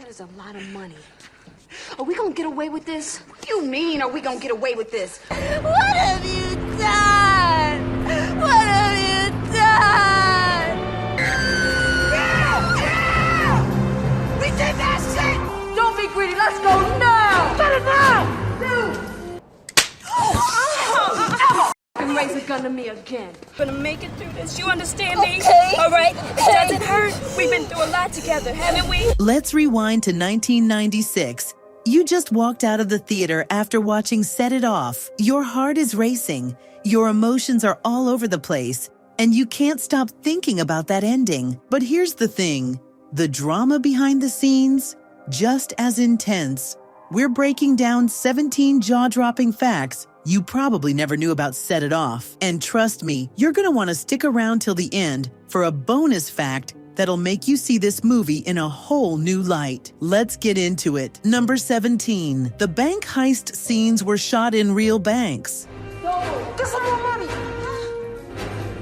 is a lot of money. Are we gonna get away with this? What do you mean, are we gonna get away with this? What have you done? What have you done? Yeah! We did that shit! Don't be greedy, let's go now! Shut it down! Raise a gun to me again. Gonna make it through this. You understand me? Okay. All right? It doesn't hurt. We've been through a lot together, haven't we? Let's rewind to 1996. You just walked out of the theater after watching Set It Off. Your heart is racing. Your emotions are all over the place. And you can't stop thinking about that ending. But here's the thing. The drama behind the scenes, just as intense. We're breaking down 17 jaw-dropping facts you probably never knew about Set It Off. And trust me, you're gonna wanna stick around till the end for a bonus fact that'll make you see this movie in a whole new light. Let's get into it. Number 17. The bank heist scenes were shot in real banks. No, get some more money.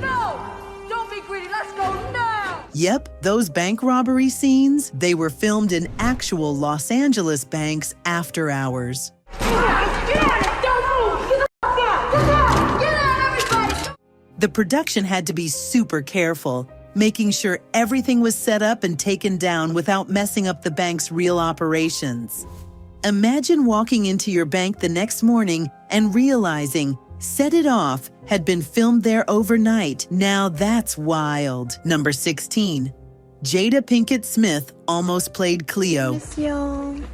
No, don't be greedy, let's go now. Yep, those bank robbery scenes, they were filmed in actual Los Angeles banks after hours. The production had to be super careful, making sure everything was set up and taken down without messing up the bank's real operations. Imagine walking into your bank the next morning and realizing Set It Off had been filmed there overnight. Now that's wild. Number 16. Jada Pinkett Smith almost played Cleo.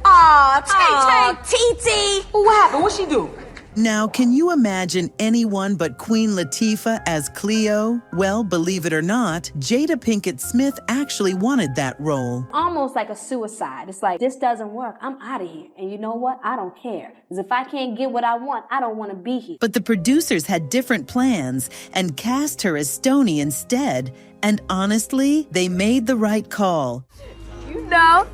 Aw, TT. What happened? What'd she do? Now, can you imagine anyone but Queen Latifah as Cleo? Well, believe it or not, Jada Pinkett Smith actually wanted that role. Almost like a suicide. It's like, this doesn't work. I'm out of here. And you know what? I don't care. Because if I can't get what I want, I don't want to be here. But the producers had different plans and cast her as Stoney instead. And honestly, they made the right call. You know,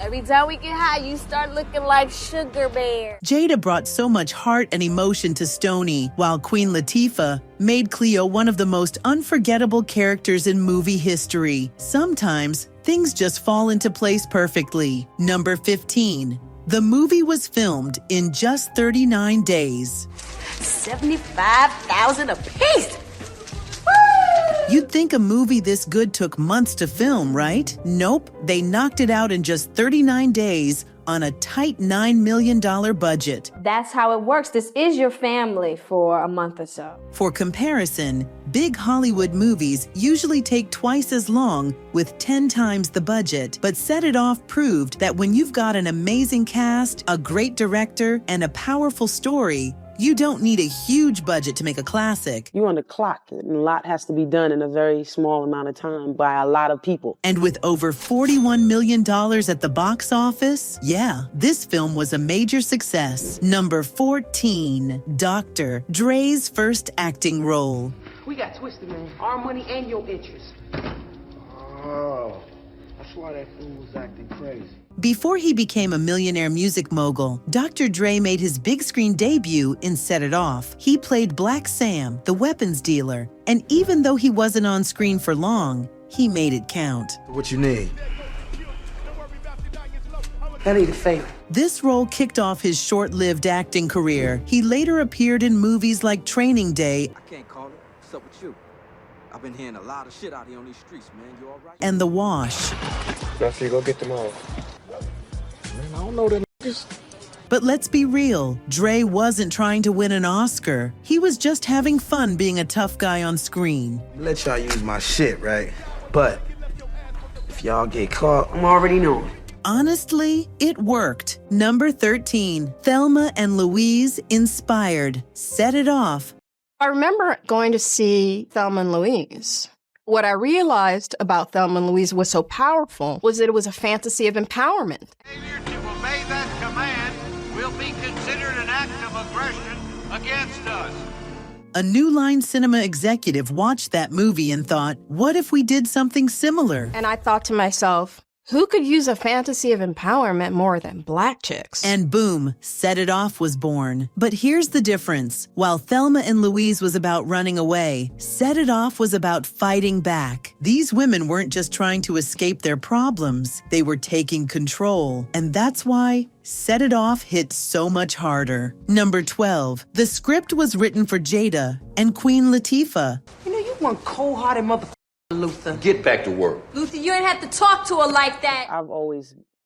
every time we get high, you start looking like Sugar Bear. Jada brought so much heart and emotion to Stoney, while Queen Latifah made Cleo one of the most unforgettable characters in movie history. Sometimes, things just fall into place perfectly. Number 15. The movie was filmed in just 39 days. 75,000 apiece! You'd think a movie this good took months to film, right? Nope, they knocked it out in just 39 days on a tight $9 million budget. That's how it works. This is your family for a month or so. For comparison, big Hollywood movies usually take twice as long with 10 times the budget. But Set It Off proved that when you've got an amazing cast, a great director, and a powerful story, you don't need a huge budget to make a classic. You're on the clock, and a lot has to be done in a very small amount of time by a lot of people. And with over $41 million at the box office, yeah, this film was a major success. Number 14, Dr. Dres' first acting role. We got twisted, man. Our money and your interest. Oh, that's why that fool was acting crazy. Before he became a millionaire music mogul, Dr. Dre made his big screen debut in Set It Off. He played Black Sam, the weapons dealer, and even though he wasn't on screen for long, he made it count. What you need? I need a favor. This role kicked off his short-lived acting career. He later appeared in movies like Training Day I can't call it. What's up with you? I've been hearing a lot of shit out here on these streets, man. You all right? and The Wash. Jeffrey, go get them all. Man, I don't know them niggas. But let's be real, Dre wasn't trying to win an Oscar. He was just having fun being a tough guy on screen. Let y'all use my shit, right? But if y'all get caught, I'm already knowing. Honestly, it worked. Number 13, Thelma and Louise inspired. Set It Off. I remember going to see Thelma and Louise. What I realized about Thelma and Louise was so powerful was that it was a fantasy of empowerment. Failure to obey that command will be considered an act of aggression against us. A New Line Cinema executive watched that movie and thought, what if we did something similar? And I thought to myself, Who could use a fantasy of empowerment more than black chicks? And boom, Set It Off was born. But here's the difference. While Thelma and Louise was about running away, Set It Off was about fighting back. These women weren't just trying to escape their problems, they were taking control. And that's why Set It Off hit so much harder. Number 12. The script was written for Jada and Queen Latifah. You know, you one cold-hearted motherfucker, Luther. Get back to work. Luther, you ain't have to talk to her like that.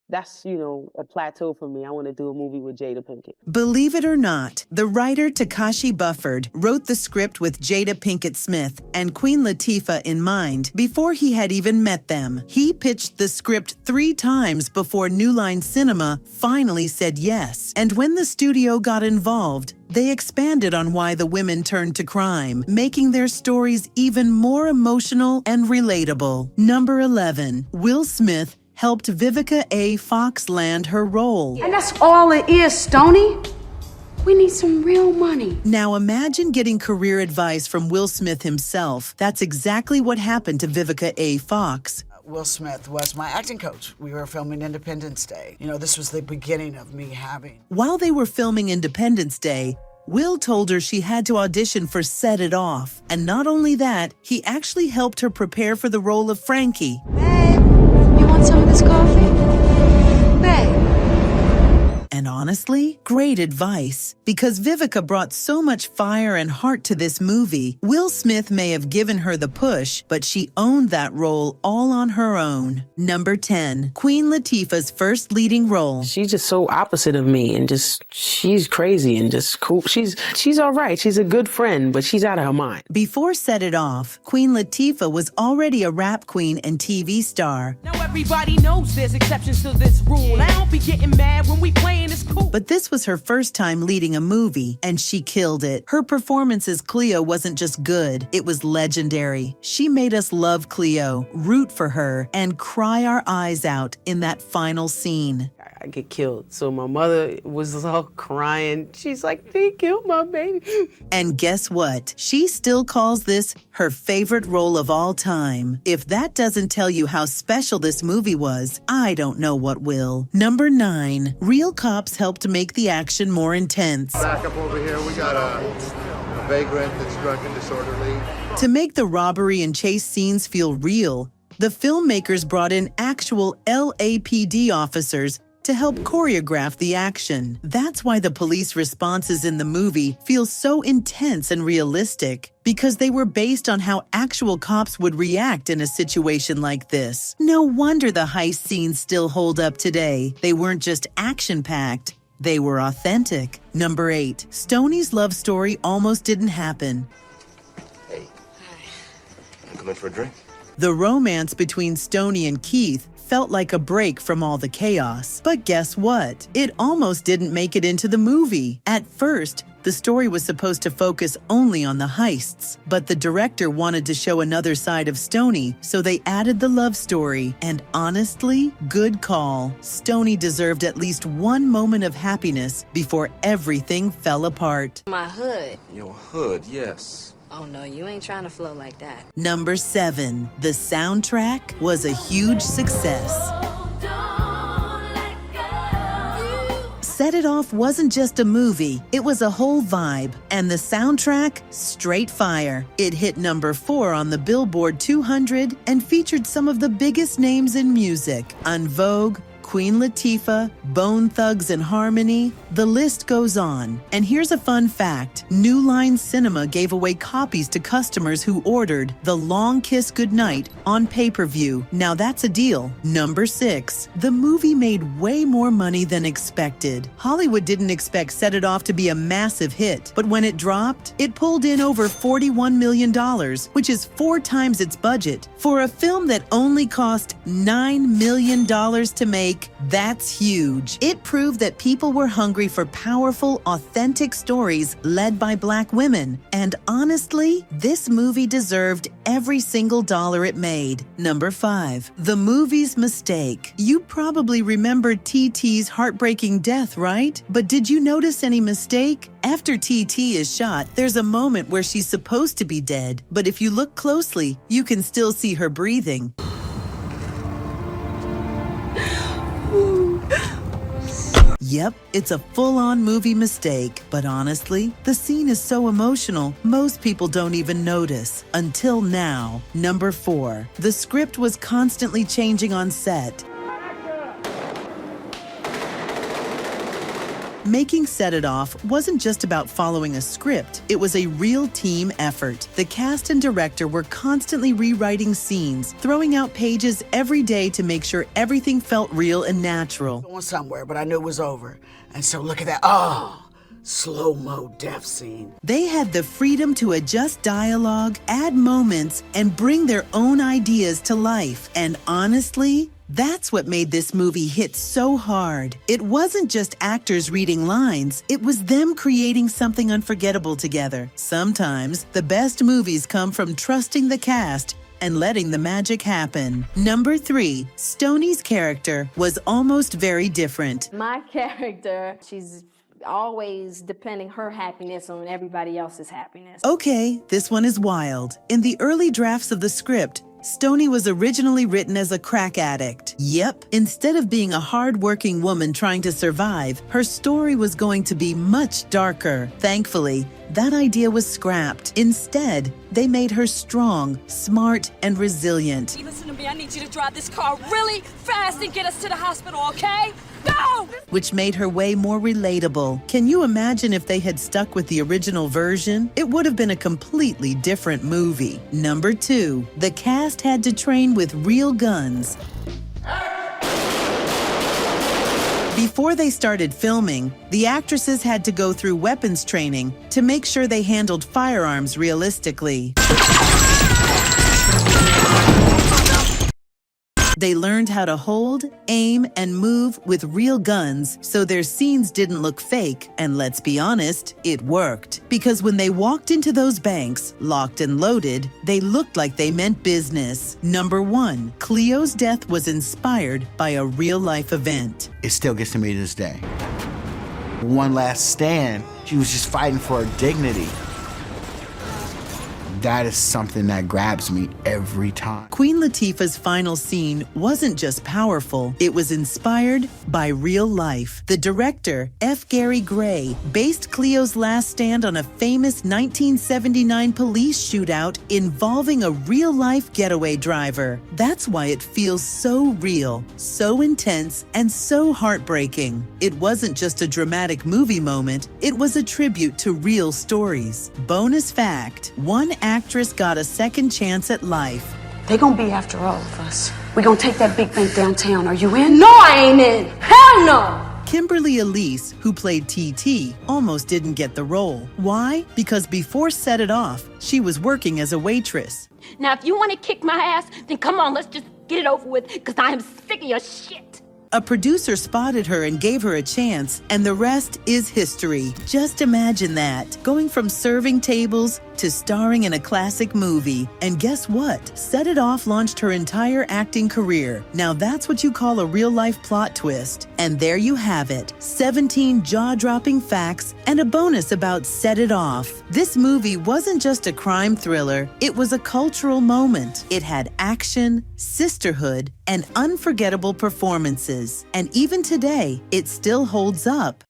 That's, a plateau for me. I want to do a movie with Jada Pinkett. Believe it or not, the writer Takashi Bufford wrote the script with Jada Pinkett Smith and Queen Latifah in mind before he had even met them. He pitched the script 3 times before New Line Cinema finally said yes. And when the studio got involved, they expanded on why the women turned to crime, making their stories even more emotional and relatable. Number 11. Will Smith helped Vivica A. Fox land her role. And that's all it is, Stony. We need some real money. Now imagine getting career advice from Will Smith himself. That's exactly what happened to Vivica A. Fox. Will Smith was my acting coach. We were filming Independence Day. This was the beginning of me having. While they were filming Independence Day, Will told her she had to audition for Set It Off. And not only that, he actually helped her prepare for the role of Frankie. You want some of this coffee? Babe. And honestly, great advice. Because Vivica brought so much fire and heart to this movie, Will Smith may have given her the push, but she owned that role all on her own. Number 10. Queen Latifah's first leading role. She's just so opposite of me, and she's crazy and just cool. She's all right. She's a good friend, but she's out of her mind. Before Set It Off, Queen Latifah was already a rap queen and TV star. Now everybody knows there's exceptions to this rule. I don't be getting mad when we playing this cool. But this was her first time leading a movie, and she killed it. Her performance as Cleo wasn't just good, it was legendary. She made us love Cleo, root for her, and cry our eyes out in that final scene. I get killed. So my mother was all crying. She's like, they killed my baby. And guess what? She still calls this her favorite role of all time. If that doesn't tell you how special this movie was, I don't know what will. Number 9. Real cops helped make the action more intense. Back up over here. We got a vagrant that's drunk and disorderly. To make the robbery and chase scenes feel real, the filmmakers brought in actual LAPD officers to help choreograph the action. That's why the police responses in the movie feel so intense and realistic, because they were based on how actual cops would react in a situation like this. No wonder the heist scenes still hold up today. They weren't just action-packed, they were authentic. Number 8. Stonys' love story almost didn't happen. Hey, you come in for a drink? The romance between Stony and Keith felt like a break from all the chaos. But guess what? It almost didn't make it into the movie. At first, the story was supposed to focus only on the heists, but the director wanted to show another side of Stony, so they added the love story. And honestly, good call. Stony deserved at least one moment of happiness before everything fell apart. My hood. Your hood, yes. Oh no, you ain't trying to flow like that. Number 7. The soundtrack was a huge success. Set It Off wasn't just a movie, it was a whole vibe. And the soundtrack, straight fire. It hit number 4 on the Billboard 200 and featured some of the biggest names in music. En Vogue, Queen Latifah, Bone Thugs and Harmony, the list goes on. And here's a fun fact. New Line Cinema gave away copies to customers who ordered The Long Kiss Goodnight on pay-per-view. Now that's a deal. Number 6. The movie made way more money than expected. Hollywood didn't expect Set It Off to be a massive hit, but when it dropped, it pulled in over $41 million, which is 4 times its budget. For a film that only cost $9 million to make, that's huge. It proved that people were hungry for powerful, authentic stories led by Black women. And honestly, this movie deserved every single dollar it made. Number 5. The movie's mistake. You probably remember TT's heartbreaking death, right? But did you notice any mistake? After TT is shot, there's a moment where she's supposed to be dead. But if you look closely, you can still see her breathing. Yep, it's a full-on movie mistake. But honestly, the scene is so emotional, most people don't even notice. Until now. Number 4. The script was constantly changing on set. Making Set It Off wasn't just about following a script, it was a real team effort. The cast and director were constantly rewriting scenes, throwing out pages every day to make sure everything felt real and natural. Going somewhere, but I knew it was over. And so look at that, oh, slow-mo death scene. They had the freedom to adjust dialogue, add moments, and bring their own ideas to life. And honestly, that's what made this movie hit so hard. It wasn't just actors reading lines, it was them creating something unforgettable together. Sometimes, the best movies come from trusting the cast and letting the magic happen. Number 3, Stonys' character was almost very different. My character, she's always depending her happiness on everybody else's happiness. Okay, this one is wild. In the early drafts of the script, Stoney was originally written as a crack addict. Yep, instead of being a hard-working woman trying to survive, her story was going to be much darker. Thankfully, that idea was scrapped. Instead, they made her strong, smart, and resilient. Listen to me, I need you to drive this car really fast and get us to the hospital, okay? Go! Which made her way more relatable. Can you imagine if they had stuck with the original version? It would have been a completely different movie. Number 2, the cast had to train with real guns. Before they started filming, the actresses had to go through weapons training to make sure they handled firearms realistically. They learned how to hold, aim, and move with real guns so their scenes didn't look fake, and let's be honest, it worked. Because when they walked into those banks, locked and loaded, they looked like they meant business. Number 1, Cleo's death was inspired by a real-life event. It still gets to me to this day. One last stand, she was just fighting for her dignity. That is something that grabs me every time. Queen Latifah's final scene wasn't just powerful, it was inspired by real life. The director, F. Gary Gray, based Cleo's last stand on a famous 1979 police shootout involving a real-life getaway driver. That's why it feels so real, so intense, and so heartbreaking. It wasn't just a dramatic movie moment, it was a tribute to real stories. Bonus fact, one actress got a second chance at life. They gonna be after all of us. We gonna take that big bank downtown. Are you in? No, I ain't in. Hell no! Kimberly Elise, who played TT, almost didn't get the role. Why? Because before Set It Off, she was working as a waitress. Now, if you want to kick my ass, then come on, let's just get it over with, because I am sick of your shit. A producer spotted her and gave her a chance, and the rest is history. Just imagine that, going from serving tables to starring in a classic movie. And guess what? Set It Off launched her entire acting career. Now that's what you call a real-life plot twist. And there you have it, 17 jaw-dropping facts and a bonus about Set It Off. This movie wasn't just a crime thriller, it was a cultural moment. It had action, sisterhood, and unforgettable performances. And even today, it still holds up.